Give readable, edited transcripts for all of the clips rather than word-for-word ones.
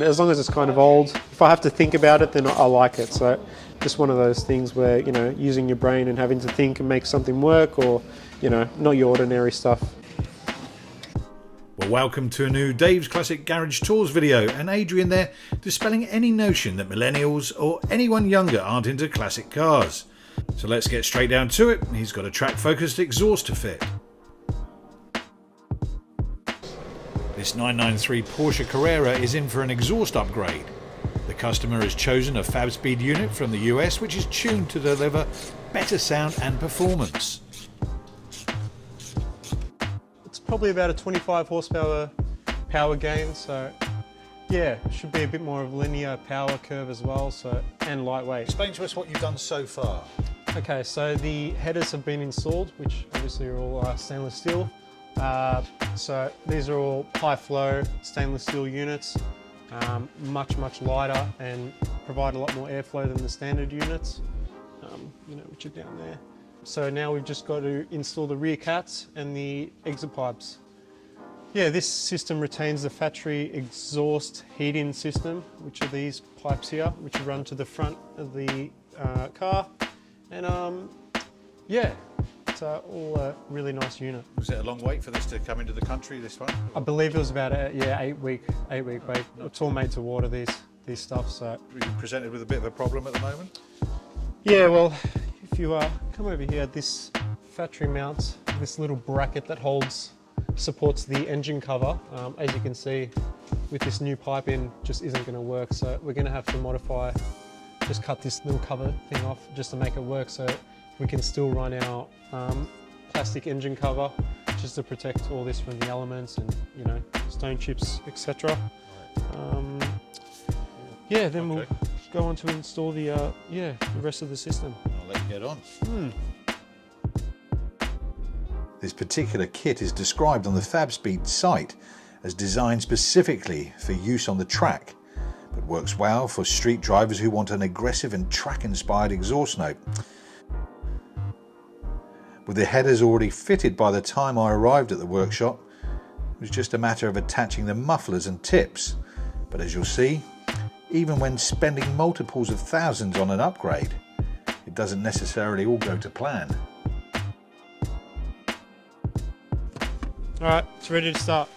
As long as it's kind of old, if I have to think about it, then I like it. So just one of those things where, you know, using your brain and having to think and make something work, or, you know, not your ordinary stuff. Well, welcome to a new Dave's Classic Garage Tours video, and Adrian there dispelling any notion that millennials or anyone younger aren't into classic cars. So let's get straight down to it. He's got a track-focused exhaust to fit. This 993 Porsche Carrera is in for an exhaust upgrade. The customer has chosen a FabSpeed unit from the US which is tuned to deliver better sound and performance. It's probably about a 25 horsepower power gain, so yeah, it should be a bit more of a linear power curve as well, so, and lightweight. Explain to us what you've done so far. Okay, so the headers have been installed, which obviously are all stainless steel. So these are all high flow stainless steel units, much lighter and provide a lot more airflow than the standard units, you know, which are down there. So now we've just got to install the rear cats and the exit pipes. Yeah, this system retains the factory exhaust heat-in system, which are these pipes here, which run to the front of the car, and yeah. All a really nice unit. Was it a long wait for this to come into the country, this one? I believe it was about a 8-week wait. It's all made to order these stuff. So Are you presented with a bit of a problem at the moment? yeah, well, if you come over here, this factory mounts this little bracket that supports the engine cover. As you can see, with this new pipe in, just isn't going to work. So we're going to have to just cut this little cover thing off just to make it work. So we can still run our plastic engine cover just to protect all this from the elements and, you know, stone chips, etc. Yeah, then we'll go on to install the rest of the system. I'll let you get on. This particular kit is described on the FabSpeed site as designed specifically for use on the track, but works well for street drivers who want an aggressive and track-inspired exhaust note. With the headers already fitted by the time I arrived at the workshop, it was just a matter of attaching the mufflers and tips. But as you'll see, even when spending multiples of thousands on an upgrade, it doesn't necessarily all go to plan. All right, it's ready to start.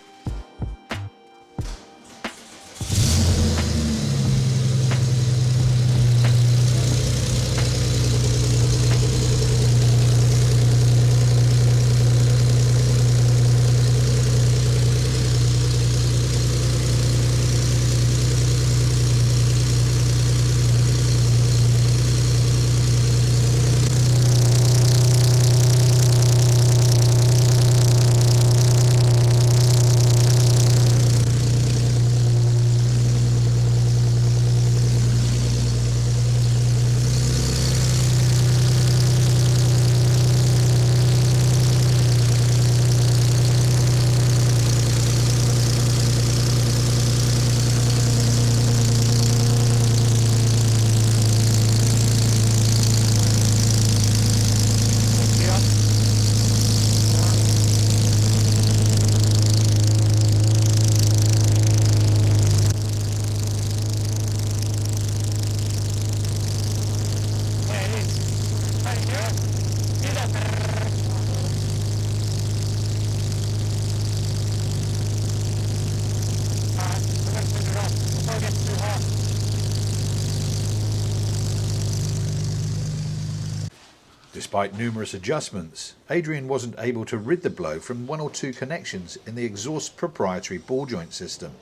Despite numerous adjustments, Adrian wasn't able to rid the blow from one or two connections in the exhaust proprietary ball joint system.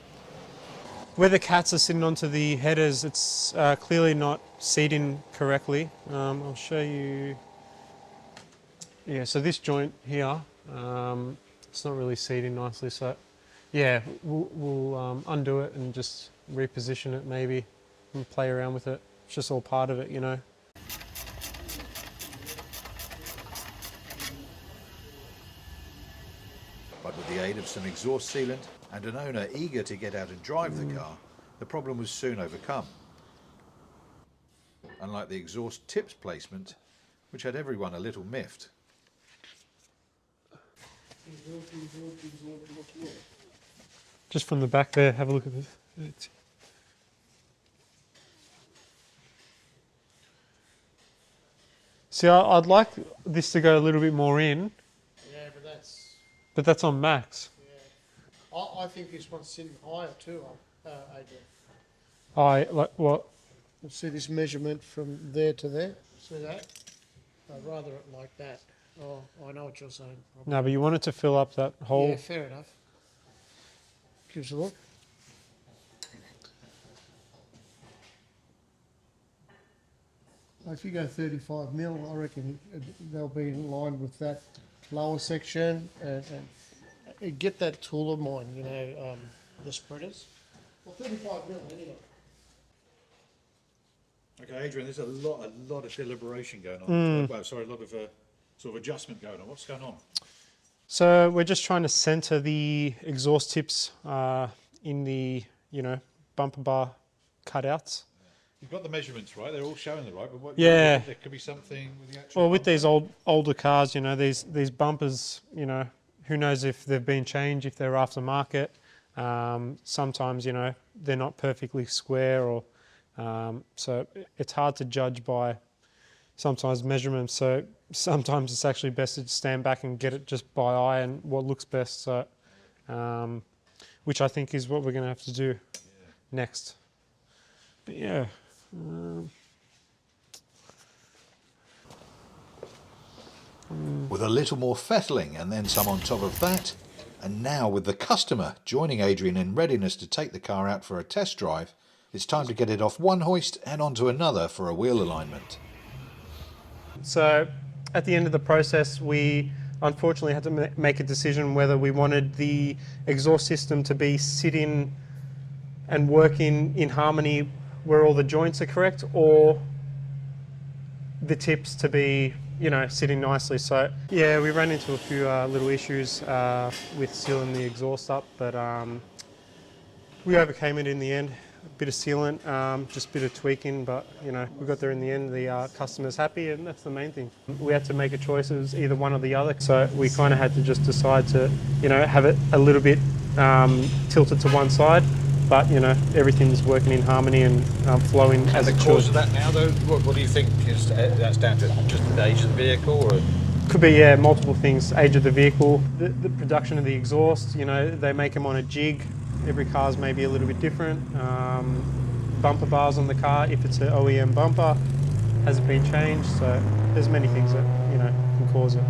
Where the cats are sitting onto the headers, it's clearly not seating correctly. I'll show you. Yeah, so this joint here, it's not really seating nicely. So yeah, we'll undo it and just reposition it maybe and play around with it. It's just all part of it, you know. But with the aid of some exhaust sealant and an owner eager to get out and drive the car, the problem was soon overcome. Unlike the exhaust tips placement, which had everyone a little miffed. Just from the back there, have a look at this. See, I'd like this to go a little bit more in, Yeah, but that's on max. I think this one's sitting higher too, Adrian. Like what? See this measurement from there to there? See that? I'd rather it like that. Oh, I know what you're saying. No, but you want it to fill up that hole. Yeah, fair enough. Give us a look. If you go 35 mil, I reckon they'll be in line with that lower section and get that tool of mine, you know, the spreaders. Well, 35 mil anyway. Okay, Adrian, there's a lot of deliberation going on. Well, sorry, a lot of sort of adjustment going on. What's going on? So we're just trying to center the exhaust tips in the, bumper bar cutouts. You've got the measurements right; they're all showing the right. But what, Yeah. there could be something with the actual. Well, with these older cars, these bumpers, who knows if they've been changed, if they're aftermarket. Sometimes, they're not perfectly square, or so it's hard to judge by sometimes measurements. So sometimes it's actually best to stand back and get it just by eye and what looks best. So, which I think is what we're going to have to do next. But yeah. With a little more fettling and then some on top of that, and now with the customer joining Adrian in readiness to take the car out for a test drive, it's time to get it off one hoist and onto another for a wheel alignment. So at the end of the process, we unfortunately had to make a decision whether we wanted the exhaust system to be sitting and working in harmony where all the joints are correct, or the tips to be, sitting nicely. So yeah, we ran into a few little issues with sealing the exhaust up, but we overcame it in the end. A bit of sealant, just a bit of tweaking, but we got there in the end. The customer's happy, and that's the main thing. We had to make a choice. It was either one or the other, so we kind of had to just decide to, have it a little bit tilted to one side, but everything's working in harmony and flowing as it should. The cause of that now, though, what do you think? Is that's down to just the age of the vehicle, or? Could be, multiple things. Age of the vehicle, the production of the exhaust. They make them on a jig. Every car's maybe a little bit different. Bumper bars on the car, if it's an OEM bumper, has it been changed? So there's many things that can cause it.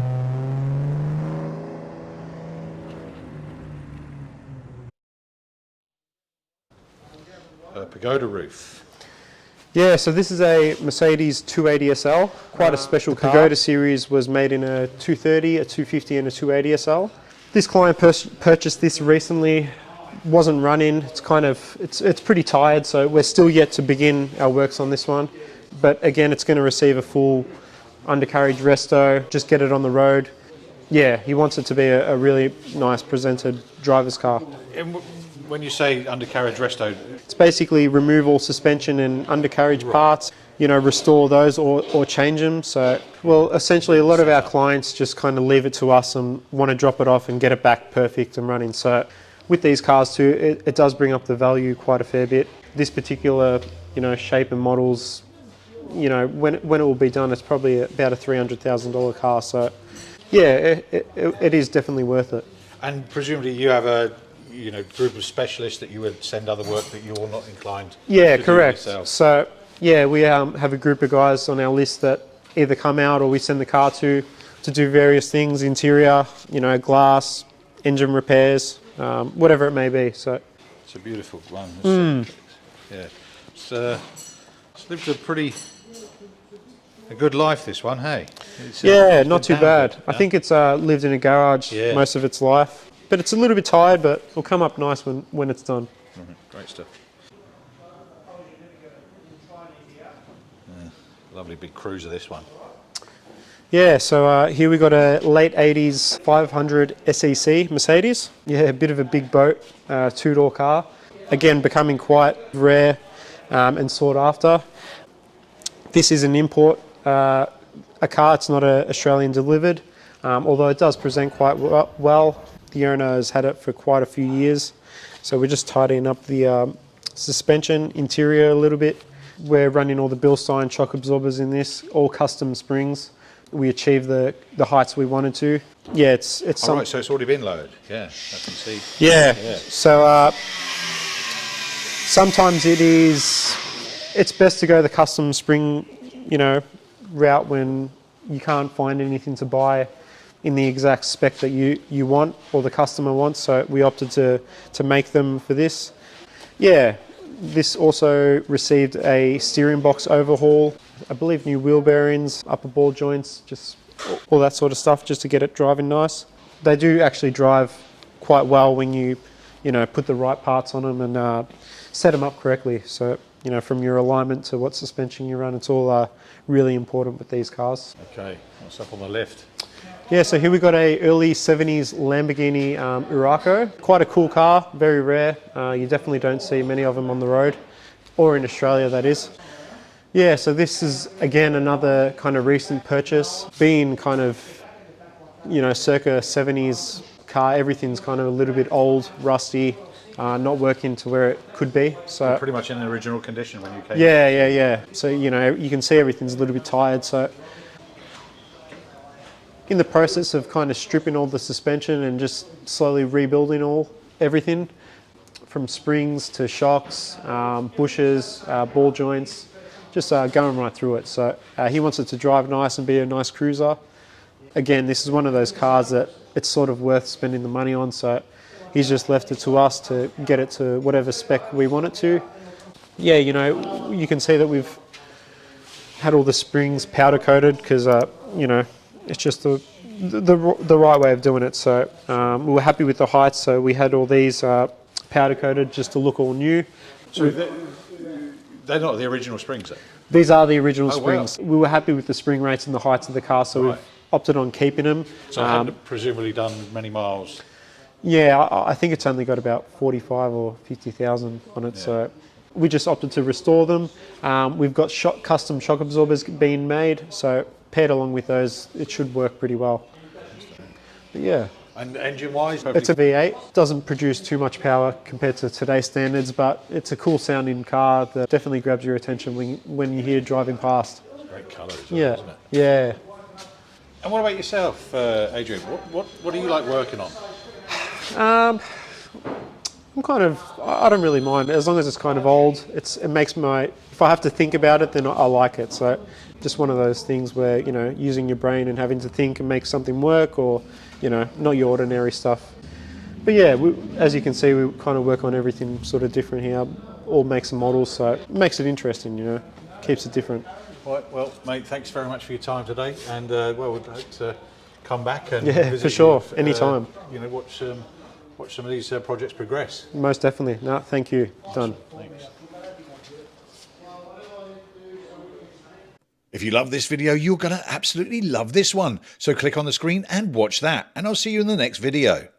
Pagoda roof. Yeah, so this is a Mercedes 280 SL, quite a special car. The Pagoda series was made in a 230, a 250 and a 280 SL. This client purchased this recently, wasn't running, it's pretty tired, so we're still yet to begin our works on this one. But again, it's going to receive a full undercarriage resto, just get it on the road. Yeah, he wants it to be a really nice presented driver's car. And when you say undercarriage resto, it's basically remove all suspension and undercarriage parts, restore those or change them. So, well, essentially a lot of our clients just kind of leave it to us and want to drop it off and get it back perfect and running. So with these cars too, it does bring up the value quite a fair bit. This particular, shape and models, when it will be done, it's probably about a $300,000 car. So yeah, it is definitely worth it. and presumably you have a group of specialists that you would send other work that you're not inclined. Yeah, to correct. Do yourself. So yeah, we have a group of guys on our list that either come out or we send the car to do various things, interior, glass, engine repairs, whatever it may be. So it's a beautiful one. Yeah, it's lived a good life, this one, hey? Yeah, not too bad. Good, I think it's lived in a garage most of its life, but it's a little bit tired, but it'll come up nice when it's done. Great stuff. Lovely big cruiser, this one. Yeah, so here we got a late 80s 500 SEC Mercedes. Yeah, a bit of a big boat, two-door car. Again, becoming quite rare and sought after. This is an import, a car, it's not Australian delivered, although it does present quite well. The owner has had it for quite a few years, so we're just tidying up the suspension interior a little bit. We're running all the Bilstein shock absorbers in this, all custom springs. we achieved the heights we wanted to. Yeah, it's All right, so it's already been lowered. Yeah, I can see. yeah. So sometimes it's best to go the custom spring, route when you can't find anything to buy in the exact spec that you want or the customer wants. So we opted to make them for this. Yeah, this also received a steering box overhaul. I believe new wheel bearings, upper ball joints, just all that sort of stuff, just to get it driving nice. They do actually drive quite well when you put the right parts on them and set them up correctly. So, from your alignment to what suspension you run, it's all really important with these cars. Okay, what's up on the left? Yeah, so here we got a early 70s Lamborghini Urraco. Quite a cool car, very rare. You definitely don't see many of them on the road, or in Australia, that is. Yeah, so this is, again, another kind of recent purchase. Being kind of, circa 70s car, everything's kind of a little bit old, rusty, not working to where it could be. So Pretty much in the original condition when you came. yeah. So, you can see everything's a little bit tired. So in the process of kind of stripping all the suspension and just slowly rebuilding everything, from springs to shocks, bushes, ball joints, just going right through it. So he wants it to drive nice and be a nice cruiser. Again, this is one of those cars that it's sort of worth spending the money on, so he's just left it to us to get it to whatever spec we want it to. Yeah, you can see that we've had all the springs powder coated because, it's just the right way of doing it. So we were happy with the heights, so we had all these powder coated just to look all new. So they're not the original springs, though? These are the original Oh, springs. wow. We were happy with the spring rates and the heights of the car, so Right. we've opted on keeping them. So I hadn't presumably done many miles. Yeah, I think it's only got about 45 or 50,000 on it, so we just opted to restore them. We've got custom shock absorbers being made, so paired along with those, it should work pretty well. But yeah. And engine-wise? It's a V8, doesn't produce too much power compared to today's standards, but it's a cool sounding car that definitely grabs your attention when you hear driving past. Great colour as well, Yeah, isn't it? yeah. And what about yourself, Adrian? What do you like working on? I'm I don't really mind, as long as it's kind of old. It makes if I have to think about it, then I like it. So just one of those things where, using your brain and having to think and make something work, or, not your ordinary stuff. But yeah, as you can see, we kind of work on everything sort of different here, all makes and models, so it makes it interesting, keeps it different. Right, well, mate, thanks very much for your time today, and we'd hope to come back and Yeah, visit for sure, you, anytime. Watch some of these projects progress. Most definitely. No, thank you. Done. Thanks. If you love this video, you're going to absolutely love this one. So click on the screen and watch that, and I'll see you in the next video.